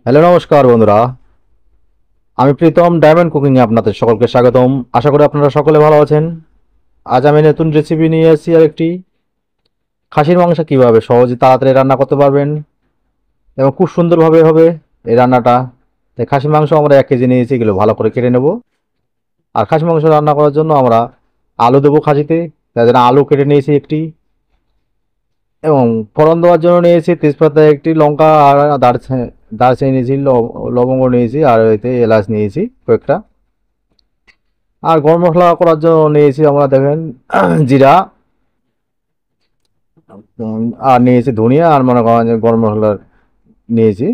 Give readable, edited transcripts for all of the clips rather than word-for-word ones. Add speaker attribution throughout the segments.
Speaker 1: Hello, নমস্কার বন্ধুরা। আমি প্রীতম ডায়মন্ড কুকিংয়ে আপনাদের সকলকে স্বাগতম। আশা করি আপনারা সকলে ভালো আছেন। আজ আমি নতুন রেসিপি নিয়ে এসেছি আরেকটি। খাসির মাংস কীভাবে সহজে তাড়াতাড়ি রান্না করতে পারবেন এবং খুব সুন্দরভাবে হবে এই রান্নাটা। তাই খাসির মাংস আমরা 1 কেজি নিয়েছি, এগুলো ভালো করে কেটে নেব। আর খাসি মাংস রান্না করার জন্য আমরা আলু দেবো খাসিতে, তাই জন্য আলু কেটে নিয়েছি একটি। এবং ফোড়ন দেওয়ার জন্য নিয়েছি তেজপাতা একটি, লঙ্কা আর দারচিনি নিয়েছি, লবঙ্গ নিয়েছি, আর এতে এলাচ নিয়েছি কয়েকটা। আর গরম মশলা করার জন্য নিয়েছি আমরা, দেখেন, জিরা, আর নিয়েছি ধনিয়া, আর মনে করেন যে গরম মশলা নিয়েছি।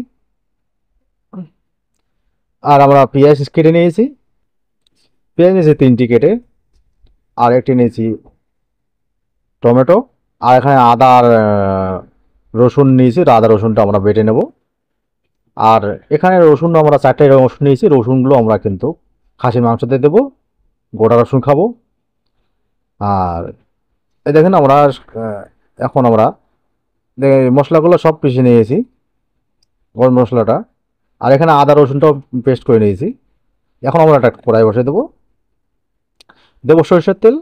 Speaker 1: আর আমরা পেঁয়াজ কেটে নিয়েছি, পেঁয়াজ নিয়েছি 3টি কেটে। আর একটি নিয়েছি টমেটো। আর এখানে আদা আর রসুন নিয়েছি, আদা রসুনটা আমরা বেটে নেব। আর এখানে রসুন আমরা 4টে রসুন নিয়েছি, রসুনগুলো আমরা কিন্তু খাসির মাংসতে দেবো, গোটা রসুন খাবো। আর এই দেখেন আমরা এখন আমরা মশলাগুলো সব পিষে নিয়েছি, গরম মশলাটা। আর এখানে আদা রসুনটাও পেস্ট করে নিয়েছি। এখন আমরা একটা কড়াই বসে দেবো, দেবো সরষের তেল।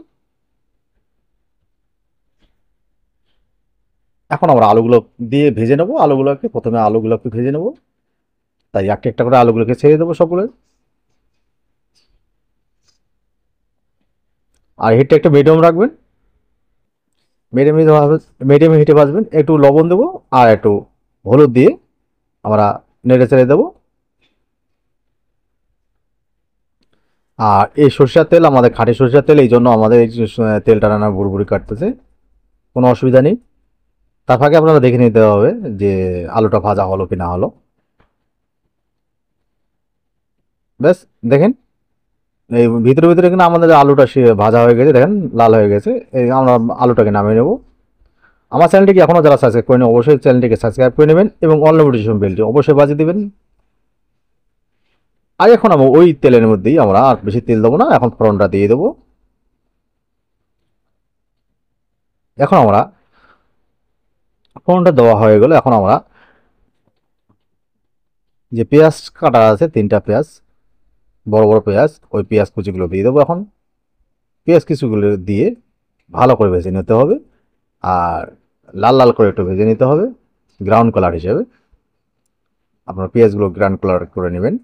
Speaker 1: এখন আমরা আলুগুলো দিয়ে ভেজে নেবো, আলুগুলোকে প্রথমে আলুগুলোকে ভেজে নেবো। তাই একটা একটা করে আলুগুলোকে ছেড়ে দেবো সবগুলো। আর হিটটা একটু মিডিয়াম রাখবেন, মিডিয়াম মিডিয়াম হিটে ভাজবেন। একটু লবণ দেবো আর একটু হলুদ দিয়ে আমরা নেড়ে চেড়ে দেবো। আর এই সরষের তেল আমাদের খাঁটি সরষের তেল, এই জন্য আমাদের এই তেলটা রান্না বুড়বুড়ি কাটতেছে, কোনো অসুবিধা নেই। তার ফাঁকে আপনারা দেখে নিতে হবে যে আলুটা ভাজা হলো কি না হলো। ব্যাস, দেখেন এই ভিতরে ভিতরে কিন্তু আমাদের আলুটা ভাজা হয়ে গেছে, দেখেন লাল হয়ে গেছে। এই আমরা আলুটাকে নামিয়ে নেব। আমার চ্যানেলটিকে এখনও যারা সাবস্ক্রাইব করেন অবশ্যই চ্যানেলটিকে সাবস্ক্রাইব করে নেবেন এবং অল নোটিফিকেশন বেলটি অবশ্যই বাজিয়ে দেবেন। আর এখন আমরা ওই তেলের মধ্যেই আমরা আর বেশি তেল দেবো না, এখন ফোড়নটা দিয়ে দেবো। এখন আমরা ফোড়নটা দেওয়া হয়ে গেলে এখন আমরা যে পেঁয়াজ কাটা আছে 3টা পেঁয়াজ, বড় বড় পেঁয়াজ, ওই পেঁয়াজ কুচিগুলো দিয়ে দেবো। এখন পেঁয়াজ কুচিগুলো দিয়ে ভালো করে ভেজে নিতে হবে। আর লাল লাল করে একটু ভেজে নিতে হবে, গ্রাউন্ড কালার হিসেবে আপনার পেঁয়াজগুলো গ্রাউন্ড কালার করে নেবেন।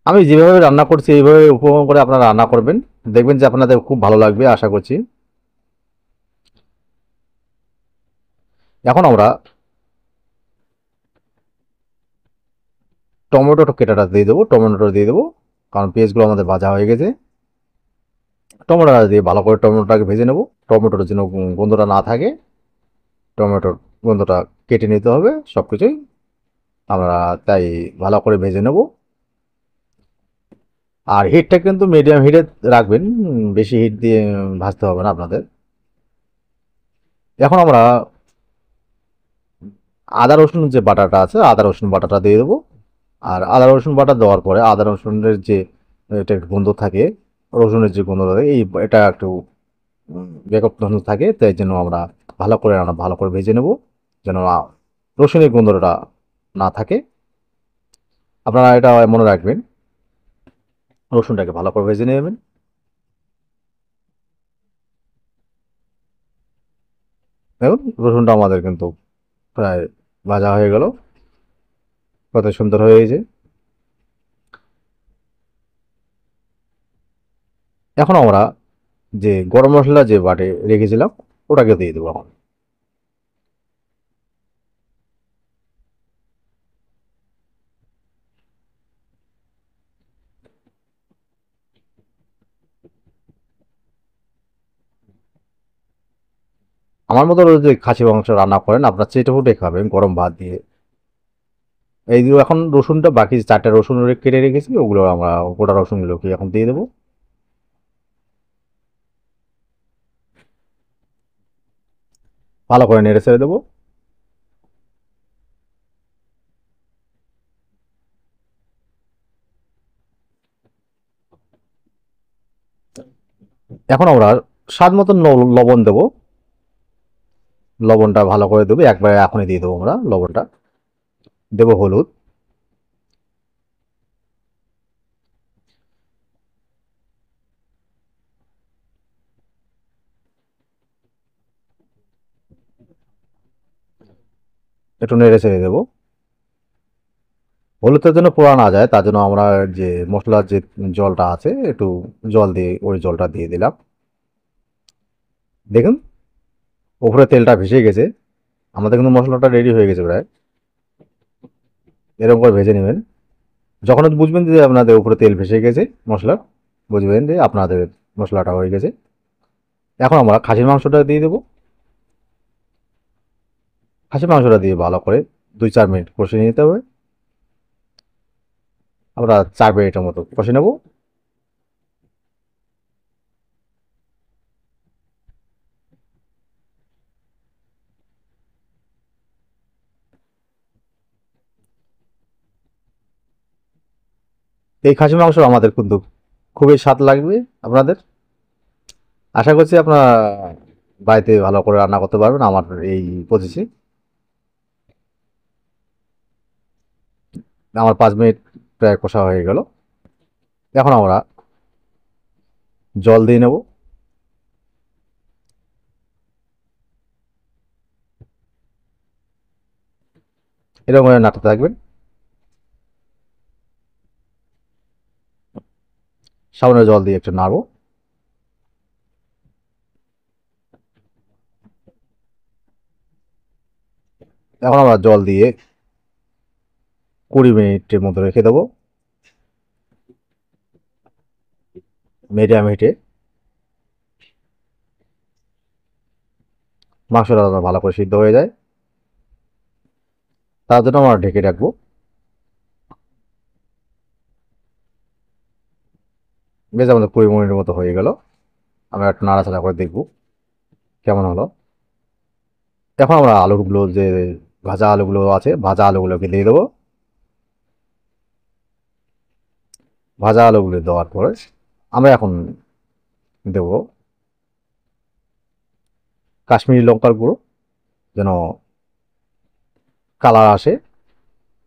Speaker 1: আমি যেভাবে রান্না করছি এইভাবে উপভোগ করে আপনারা রান্না করবেন, দেখবেন যে আপনাদের খুব ভালো লাগবে আশা করছি। এখন আমরা টমেটো কেটাটা দিয়ে দেবো, টমেটোটা দিয়ে দেবো, কারণ পেঁয়াজগুলো আমাদের ভাজা হয়ে গেছে। টমেটোটা দিয়ে ভালো করে টমেটোটাকে ভেজে নেব, টমেটোর যেন গন্ধটা না থাকে। টমেটোর গন্ধটা কেটে নিতে হবে সব কিছুই, আমরা তাই ভালো করে ভেজে নেব। আর হিটটা কিন্তু মিডিয়াম হিটে রাখবেন, বেশি হিট দিয়ে ভাজতে হবে না আপনাদের। এখন আমরা আদা রসুন যে বাটাটা আছে, আদা রসুন বাটাটা দিয়ে দেবো। আর আদা রসুন বাটা দেওয়ার পরে আদা রসুনের যে এটা গন্ধ থাকে, রসুনের যে গন্ধ থাকে, এটা একটু ব্যাকআপ গন্ধ থাকে, তাই জন্য আমরা ভালো করে ভেজে নেব, যেন রসুনের গন্ধটা না থাকে। আপনারা এটা মনে রাখবেন, রসুনটাকে ভালো করে ভেজে নেবেন। দেখুন রসুনটা আমাদের কিন্তু প্রায় ভাজা হয়ে গেল, কত সুন্দর হয়েছে। এখন আমরা যে গরম মশলা যে বাটে রেখেছিলাম ওটাকে দিয়ে দেবো। এখন আমার মতো যদি খাসি মাংস রান্না করেন আপনার চেটে ফুটে খাবেন গরম ভাত দিয়ে। এই যে এখন রসুনটা বাকি 4টে রসুন কেটে রেখেছি, ওগুলো আমরা গোটা রসুনগুলোকে এখন দিয়ে দেবো। ভালো করে নেড়ে ছেড়ে দেবো। এখন আমরা স্বাদ মতন লবণ দেবো। লবণটা ভালো করে দেবো, একবারে এখনই দিয়ে দেবো আমরা লবণটা। দেবো হলুদ, একটু নেড়ে ছেড়ে দেবো। হলুদের জন্য পোড়া না যায় তার জন্য আমরা যে মশলার যে জলটা আছে একটু জল দিয়ে ওই জলটা দিয়ে দিলাম। দেখুন উপরে তেলটা ভেসে গেছে, আমাদের কিন্তু মশলাটা রেডি হয়ে গেছে প্রায়। এরকম করে ভেজে নেবেন। যখন বুঝবেন যে আপনাদের উপরে তেল ভেসে গেছে মশলা, বুঝবেন যে আপনাদের মশলাটা হয়ে গেছে। এখন আমরা খাসির মাংসটা দিয়ে দেবো। খাসির মাংসটা দিয়ে ভালো করে 2-4 মিনিট কষিয়ে নিতে হবে। আমরা 4 মিনিটের মতো কষে নেব। এই খাসির মাংস আমাদের কিন্তু খুবই স্বাদ লাগবে আপনাদের। আশা করছি আপনারা বাড়িতে ভালো করে রান্না করতে পারবেন আমার এই পদ্ধতি। আমার 5 মিনিট প্রায় কষা হয়ে গেল। এখন আমরা জল দিয়ে নেব। এরকম করে নাড়তে থাকবেন। সামনে জল দিয়ে একটু নাড়বো। এখন আমরা জল দিয়ে 20 মিনিটের মতো রেখে দেবো মিডিয়াম হিটে। মাংসটা যেন ভালো করে সিদ্ধ হয়ে যায় তার জন্য আমরা ঢেকে রাখবো। বেশ আমাদের 20 মিনিটের মতো হয়ে গেল। আমরা একটু নাড়াচাড়া করে দেখবো কেমন হলো। এখন আমরা আলুগুলো যে ভাজা আলুগুলো আছে ভাজা আলুগুলোকে দিয়ে দেবো। ভাজা আলুগুলো দেওয়ার পরে আমরা এখন দেবো কাশ্মীরি লঙ্কার গুঁড়ো, যেন কালার আসে।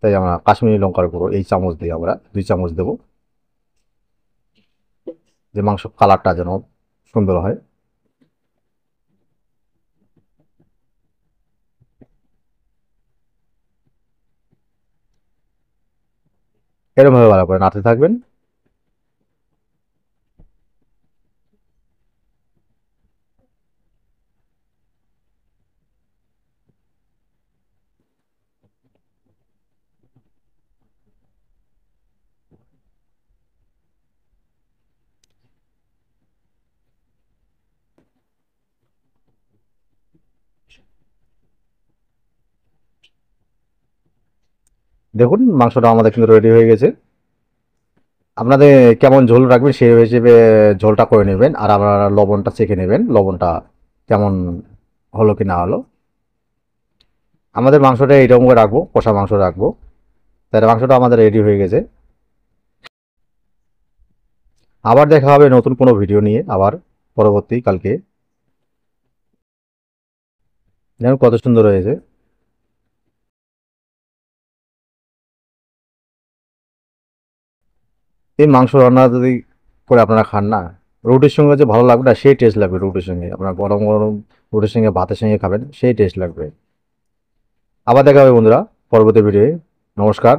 Speaker 1: তাই আমরা কাশ্মীরি লঙ্কার গুঁড়ো এই চামচ দিয়ে আমরা 2 চামচ দেবো, যে মাংস কালারটা যেন সুন্দর হয়। এরকমভাবে ভালো করে নাড়তে থাকবেন। দেখুন মাংসটা আমাদের কিন্তু রেডি হয়ে গেছে। আপনাদের কেমন ঝোল রাখবেন সেই হিসেবে ঝোলটা করে নেবেন, আর আপনারা লবণটা চেখে নেবেন লবণটা কেমন হলো কি না হলো। আমাদের মাংসটা এইরকম করে রাখবো, কষা মাংস রাখবো। তাহলে মাংসটা আমাদের রেডি হয়ে গেছে। আবার দেখা হবে নতুন কোনো ভিডিও নিয়ে আবার পরবর্তী কালকে। যেন কত সুন্দর হয়েছে। এই মাংস রান্না যদি করে আপনারা খান না, রুটির সঙ্গে যে ভালো লাগবে না সেই টেস্ট লাগবে। রুটির সঙ্গে আপনার গরম গরম রুটির সঙ্গে ভাতের সঙ্গে খাবেন সেই টেস্ট লাগবে। আবার দেখা হবে বন্ধুরা পরবর্তী ভিডিওয়ে। নমস্কার।